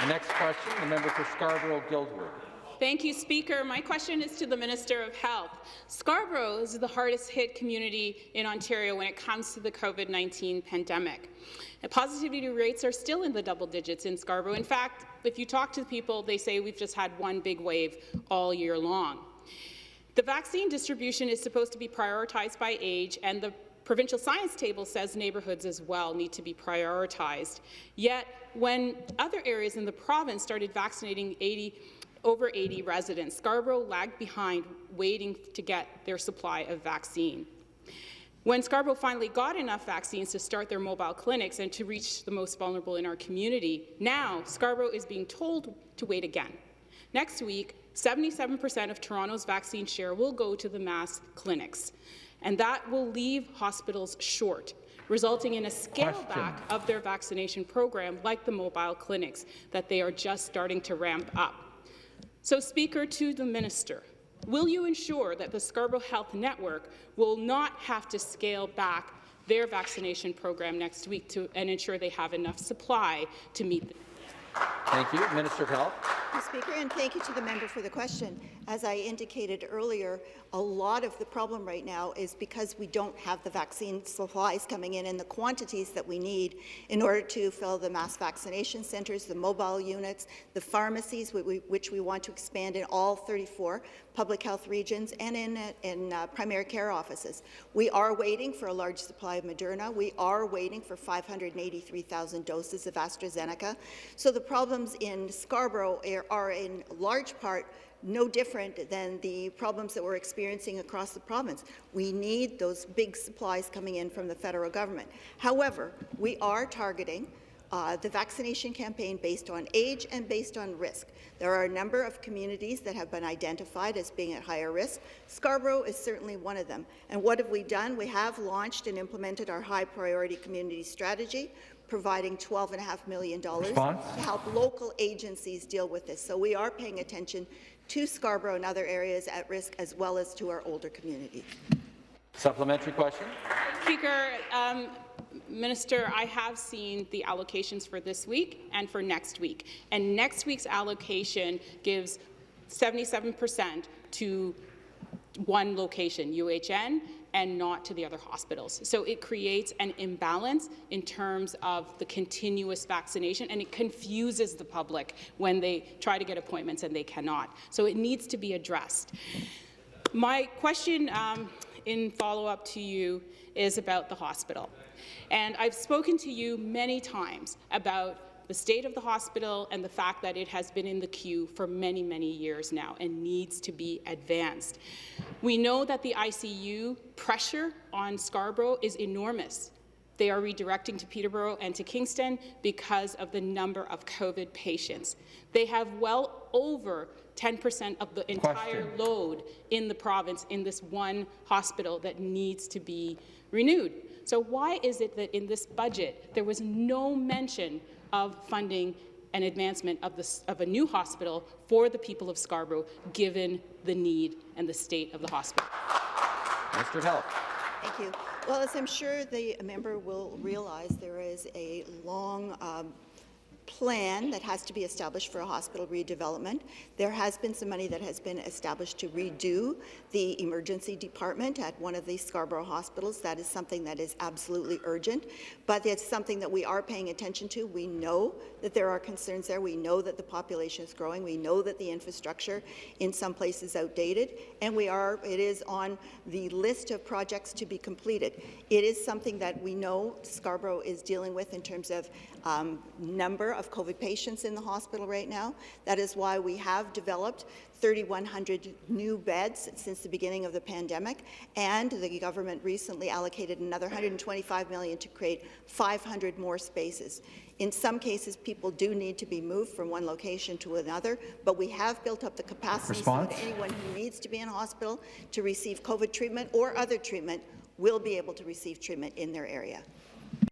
The next question, the member for Scarborough-Guildwood. Thank you, Speaker. My question is to the Minister of Health. Scarborough is the hardest hit community in Ontario when it comes to the COVID-19 pandemic. And positivity rates are still in the double digits in Scarborough. In fact, if you talk to people, they say we've just had one big wave all year long. The vaccine distribution is supposed to be prioritized by age, and the provincial science table says neighbourhoods as well need to be prioritized. Yet, when other areas in the province started vaccinating over 80 residents, Scarborough lagged behind, waiting to get their supply of vaccine. When Scarborough finally got enough vaccines to start their mobile clinics and to reach the most vulnerable in our community, now Scarborough is being told to wait again. Next week, 77% of Toronto's vaccine share will go to the mass clinics, and that will leave hospitals short, resulting in a scale-back of their vaccination program like the mobile clinics that they are just starting to ramp up. So, Speaker, to the Minister, will you ensure that the Scarborough Health Network will not have to scale back their vaccination program next week and ensure they have enough supply to meet the Thank you. Minister of Health. Thank you, Speaker, and thank you to the member for the question. As I indicated earlier, a lot of the problem right now is because we don't have the vaccine supplies coming in the quantities that we need in order to fill the mass vaccination centres, the mobile units, the pharmacies, which we want to expand in all 34 public health regions, and in primary care offices. We are waiting for a large supply of Moderna. We are waiting for 583,000 doses of AstraZeneca. So the problems in Scarborough are in large part no different than the problems that we're experiencing across the province. We need those big supplies coming in from the federal government. However, we are targeting the vaccination campaign based on age and based on risk. There are a number of communities that have been identified as being at higher risk. Scarborough is certainly one of them. And what have we done? We have launched and implemented our high priority community strategy, providing $12.5 million to help local agencies deal with this. So we are paying attention to Scarborough and other areas at risk, as well as to our older communities. Supplementary question. Speaker, Minister, I have seen the allocations for this week and for next week, and next week's allocation gives 77% to one location, UHN, and not to the other hospitals. So it creates an imbalance in terms of the continuous vaccination, and it confuses the public when they try to get appointments and they cannot. So it needs to be addressed. My question in follow-up to you is about the hospital. And I've spoken to you many times about the state of the hospital and the fact that it has been in the queue for many, many years now and needs to be advanced. We know that the ICU pressure on Scarborough is enormous. They are redirecting to Peterborough and to Kingston because of the number of COVID patients. They have well over 10% of the entire load in the province in this one hospital that needs to be renewed. So why is it that in this budget there was no mention of funding an advancement of a new hospital for the people of Scarborough, given the need and the state of the hospital? Minister of Health. Thank you. Well, as I'm sure the member will realize, there is a long plan that has to be established for a hospital redevelopment. There has been some money that has been established to redo the emergency department at one of these Scarborough hospitals. That is something that is absolutely urgent, but it's something that we are paying attention to. We know that there are concerns there. We know that the population is growing. We know that the infrastructure in some places is outdated, and it is on the list of projects to be completed. It is something that we know Scarborough is dealing with in terms of number of COVID patients in the hospital right now. That is why we have developed 3,100 new beds since the beginning of the pandemic, and the government recently allocated another $125 million to create 500 more spaces. In some cases, people do need to be moved from one location to another, but we have built up the capacity so that anyone who needs to be in a hospital to receive COVID treatment or other treatment will be able to receive treatment in their area.